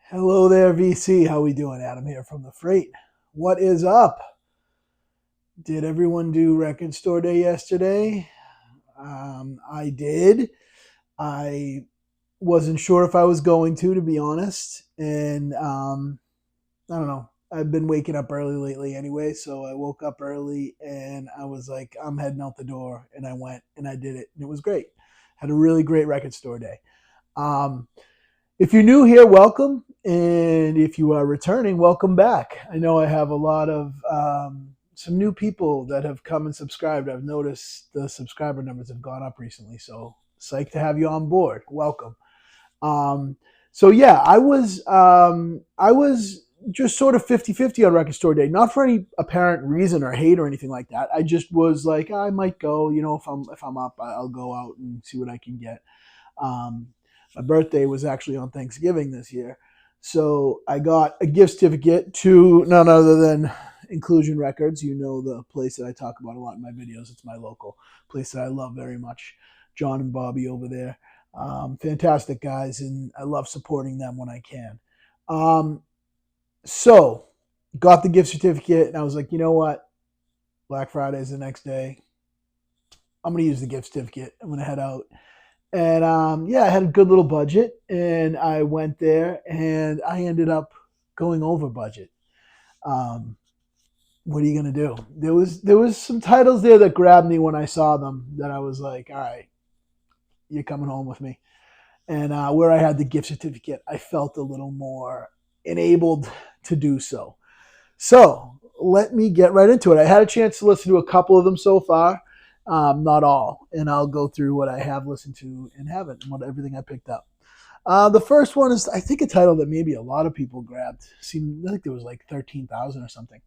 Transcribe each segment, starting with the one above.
Hello there, VC. How we doing? Adam here from the Freight. What is up? Did everyone do Record Store Day yesterday? I did. I wasn't sure if I was going to be honest. And I don't know. I've been waking up early lately anyway, so I woke up early and I was like, I'm heading out the door. And I went and I did it. And it was great. Had a really great Record Store Day. Um, If you're new here, welcome. And if you are returning, welcome back. I know I have a lot of some new people that have come and subscribed. I've noticed the subscriber numbers have gone up recently. So psyched to have you on board. Welcome. Um, so yeah, I was just sort of 50-50 on Record Store Day, not for any apparent reason or hate or anything like that. I just was like, I might go, if I'm up, I'll go out and see what I can get. Um, my birthday was actually on Thanksgiving this year. So I got a gift certificate to none other than Inclusion Records. You know, the place that I talk about a lot in my videos. It's my local place that I love very much. John and Bobby over there. Fantastic guys, and I love supporting them when I can. Um, so got the gift certificate, and I was like, you know what? Black Friday is the next day. I'm going to use the gift certificate. I'm going to head out. And yeah, I had a good little budget, and I went there, and I ended up going over budget. Um, what are you gonna do? There was some titles there that grabbed me when I saw them that I was like, all right, you're coming home with me. And where I had the gift certificate, I felt a little more enabled to do so. So let me get right into it. I had a chance to listen to a couple of them so far, not all, and I'll go through what I have listened to and haven't, and what everything I picked up. The first one is, I think, a title that maybe a lot of people grabbed. I think there was like 13,000 or something.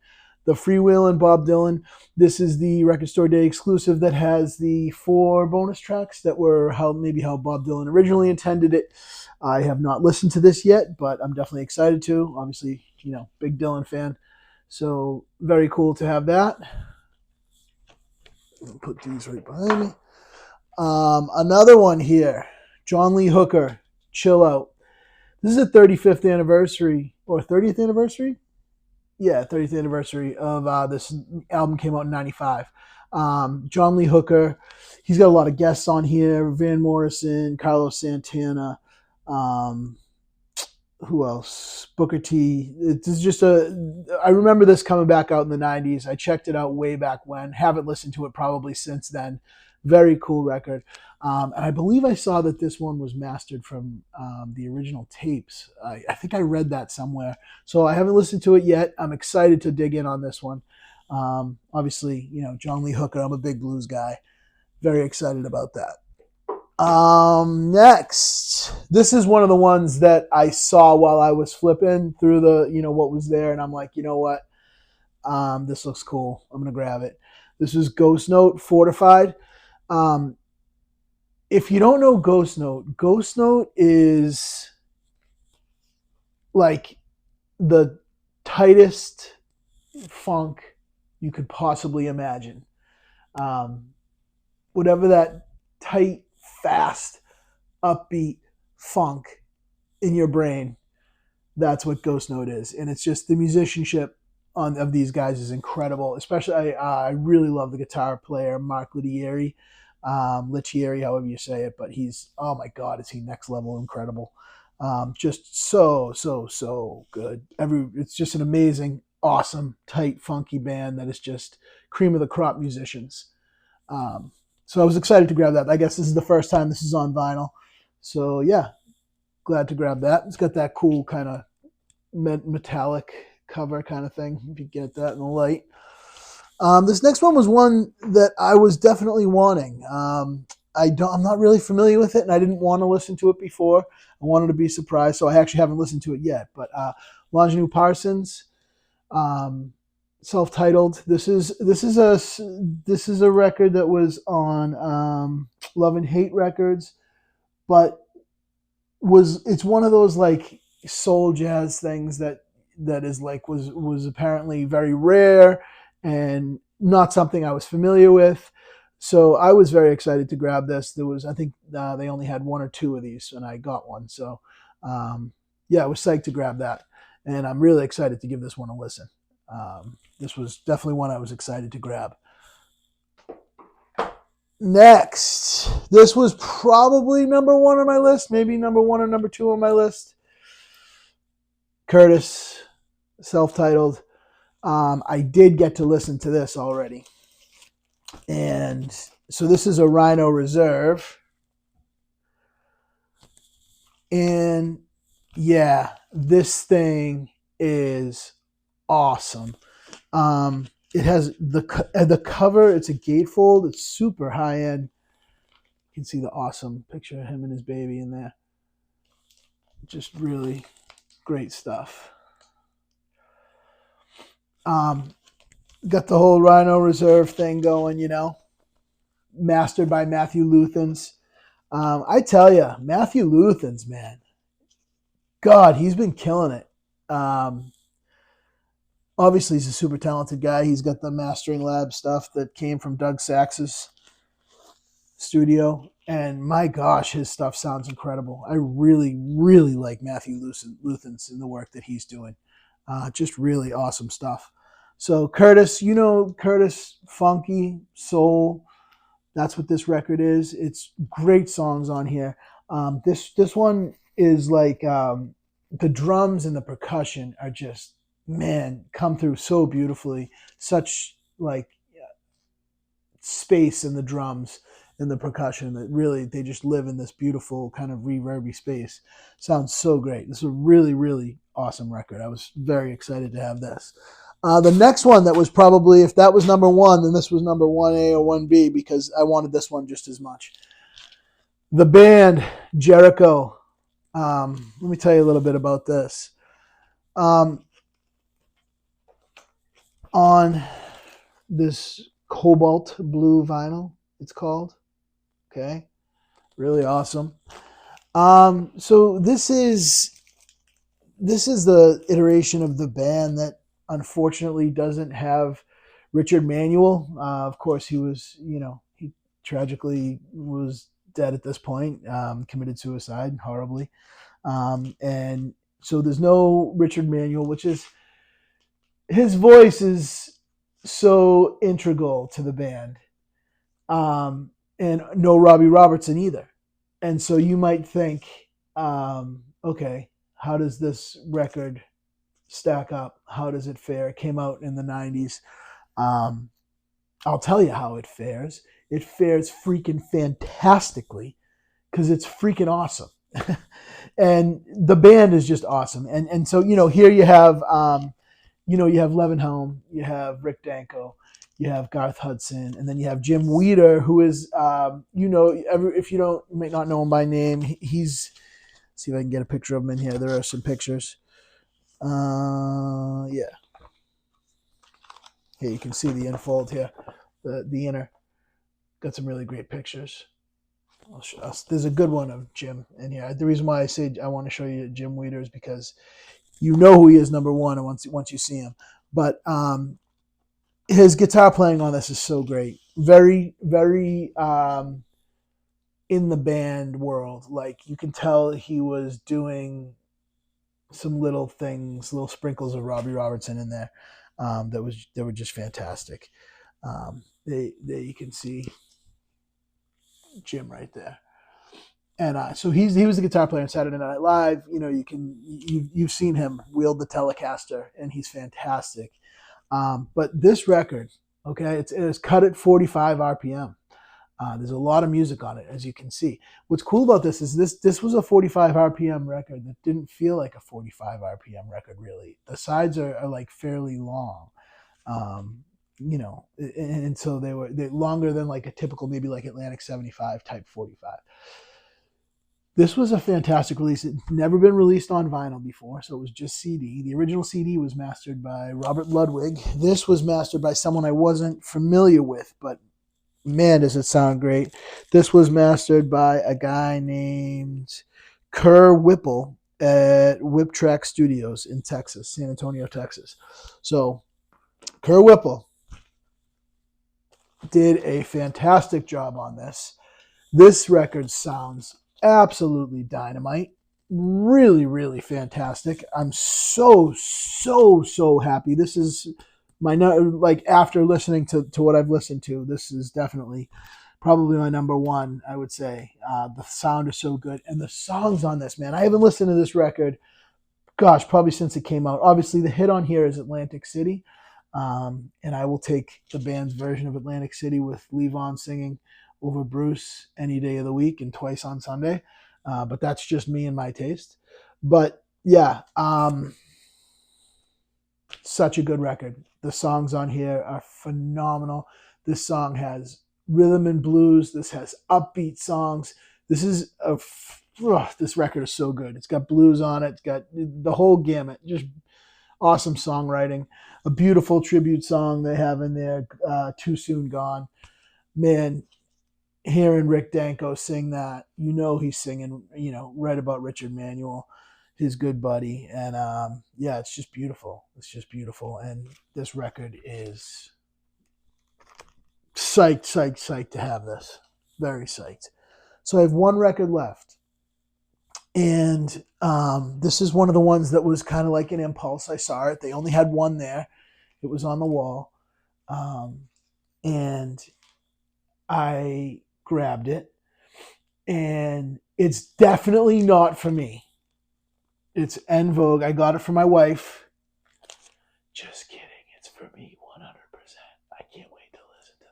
The Freewheelin' Bob Dylan. This is the Record Store Day exclusive that has the 4 bonus tracks that were how Bob Dylan originally intended it. I have not listened to this yet, but I'm definitely excited to. Obviously, big Dylan fan. So very cool to have that. I'll put these right behind me. Another one here, John Lee Hooker, Chill Out. This is a 35th anniversary or 30th anniversary. Yeah, 30th anniversary of this album came out in '95. John Lee Hooker, he's got a lot of guests on here: Van Morrison, Carlos Santana. Um, who else? Booker T. It's just I remember this coming back out in the '90s. I checked it out way back when. Haven't listened to it probably since then. Very cool record. And I believe I saw that this one was mastered from the original tapes. I think I read that somewhere. So I haven't listened to it yet. I'm excited to dig in on this one. Obviously, John Lee Hooker. I'm a big blues guy. Very excited about that. Next, this is one of the ones that I saw while I was flipping through what was there, and I'm like, you know what? This looks cool. I'm gonna grab it. This is Ghost Note Fortified. Um, if you don't know Ghost Note is like the tightest funk you could possibly imagine. Um, Whatever that tight, fast, upbeat funk in your brain, that's what Ghost Note is. And it's just the musicianship of these guys is incredible. Especially, I really love the guitar player, Mark Littieri, however you say it. But oh my God, is he next level incredible. Just so good. It's just an amazing, awesome, tight, funky band that is just cream of the crop musicians. Um, so I was excited to grab that. I guess this is the first time this is on vinyl. So yeah, glad to grab that. It's got that cool kind of metallic cover kind of thing. If you get that in the light. This next one was one that I was definitely wanting. I'm not really familiar with it, and I didn't want to listen to it before. I wanted to be surprised, so I actually haven't listened to it yet. But Ljiunu Parsons, self-titled. This is a record that was on Love and Hate Records, but it's one of those like soul jazz things that is like was apparently very rare and not something I was familiar with. So I was very excited to grab this. I think they only had 1 or 2 of these, and I got one. So yeah, I was psyched to grab that, and I'm really excited to give this one a listen. This was definitely one I was excited to grab. Next, this was probably number one on my list, maybe number one or number two on my list. Curtis, self-titled. I did get to listen to this already, and so this is a Rhino Reserve, and yeah, this thing is awesome. It has the cover. It's a gatefold. It's super high end. You can see the awesome picture of him and his baby in there. Just really great stuff. Got the whole Rhino Reserve thing going, you know. Mastered by Matthew Luthans. I tell you, Matthew Luthans, man, God, he's been killing it. Obviously, he's a super talented guy. He's got the mastering lab stuff that came from Doug Sax's studio. And my gosh, his stuff sounds incredible. I really, really like Matthew Luthans and the work that he's doing. Just really awesome stuff. So Curtis, you know Curtis, funky, soul. That's what this record is. It's great songs on here. This one is like the drums and the percussion are just, man, come through so beautifully. Such like space in the drums and the percussion that really they just live in this beautiful kind of reverby space. Sounds so great. This is a really, really awesome record. I was very excited to have this. The next one that was probably, if that was number one, then this was number 1A or 1B because I wanted this one just as much. The Band Jericho. Let me tell you a little bit about this. On this cobalt blue vinyl, it's called. Okay. Really awesome. So this is the iteration of the band that unfortunately doesn't have Richard Manuel. Of course, he was, he tragically was dead at this point, committed suicide horribly. And so there's no Richard Manuel, which is, his voice is so integral to the band. And no Robbie Robertson either. And so you might think, okay, how does this record stack up? How does it fare? It came out in the 90s. I'll tell you how it fares. It fares freaking fantastically because it's freaking awesome. And the band is just awesome. And so, here you have, you have Levenhelm, you have Rick Danko, you have Garth Hudson, and then you have Jim Weeder, who is, if you might not know him by name, he's, see if I can get a picture of him in here. There are some pictures. Yeah. Here you can see the infold here, the inner. Got some really great pictures. There's a good one of Jim in here. The reason why I say I want to show you Jim Weeder is because you know who he is, number one, once you see him. But his guitar playing on this is so great. Very, very in the band world. Like, you can tell he was doing some little things, little sprinkles of Robbie Robertson in there that were just fantastic. There you can see Jim right there. And so he was the guitar player on Saturday Night Live. You've seen him wield the Telecaster, and he's fantastic. But this record, okay, it is cut at 45 RPM. There's a lot of music on it, as you can see. What's cool about this is this was a 45 RPM record that didn't feel like a 45 RPM record, really. The sides are like fairly long, and so they're longer than like a typical, maybe like Atlantic 75 type 45. This was a fantastic release. It's never been released on vinyl before, so it was just CD. The original CD was mastered by Robert Ludwig. This was mastered by someone I wasn't familiar with, but man, does it sound great. This was mastered by a guy named Kerr Whipple at Whip Track Studios in Texas, San Antonio, Texas. So Kerr Whipple did a fantastic job on this. This record sounds absolutely dynamite. really, really fantastic. I'm so happy. This is my, like, after listening to what I've listened to, this is definitely probably my number one, I would say. The sound is so good. And the songs on this, man, I haven't listened to this record, gosh, probably since it came out. Obviously, the hit on here is Atlantic City. And I will take the band's version of Atlantic City with Levon singing over Bruce any day of the week and twice on Sunday. But that's just me and my taste. But yeah, such a good record. The songs on here are phenomenal. This song has rhythm and blues. This has upbeat songs. This is this record is so good. It's got blues on it. It's got the whole gamut. Just awesome songwriting. A beautiful tribute song they have in there, Too Soon Gone. Man, hearing Rick Danko sing that, he's singing, right about Richard Manuel, his good buddy. And yeah, it's just beautiful. It's just beautiful. And this record is psyched to have this. Very psyched. So I have one record left. And this is one of the ones that was kind of like an impulse. I saw it. They only had one there. It was on the wall. And I grabbed it. And it's definitely not for me. It's Envogue. I got it for my wife. Just kidding. It's for me 100%. I can't wait to listen to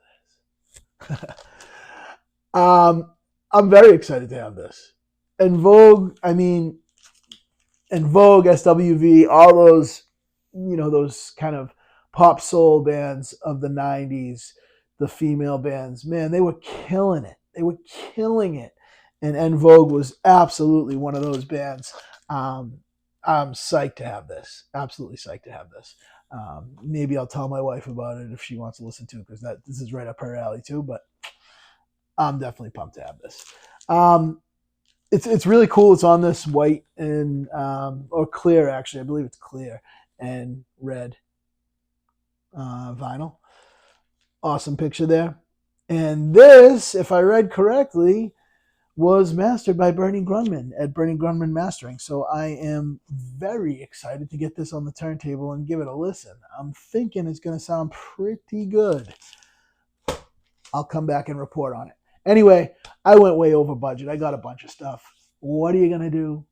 this. I'm very excited to have this. Envogue, Envogue, SWV, all those, those kind of pop soul bands of the 90s, the female bands, man, they were killing it. They were killing it. And Envogue was absolutely one of those bands. I'm psyched to have this. Absolutely psyched to have this. Maybe I'll tell my wife about it if she wants to listen to it, because this is right up her alley too, but I'm definitely pumped to have this. It's really cool. It's on this white and or clear, actually. I believe it's clear and red vinyl. Awesome picture there. And this, if I read correctly, was mastered by Bernie Grunman at Bernie Grunman Mastering. So I am very excited to get this on the turntable and give it a listen. I'm thinking it's going to sound pretty good. I'll come back and report on it. Anyway, I went way over budget. I got a bunch of stuff. What are you going to do?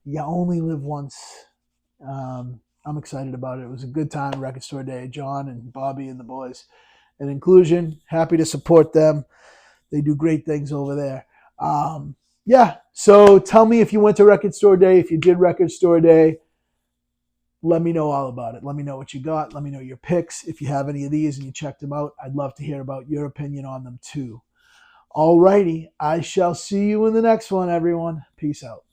You only live once. I'm excited about it. It was a good time, Record Store Day. John and Bobby and the boys at Inclusion, happy to support them. They do great things over there. Yeah, so tell me if you went to Record Store Day, if you did Record Store Day. Let me know all about it. Let me know what you got. Let me know your picks. If you have any of these and you checked them out, I'd love to hear about your opinion on them too. Alrighty, I shall see you in the next one, everyone. Peace out.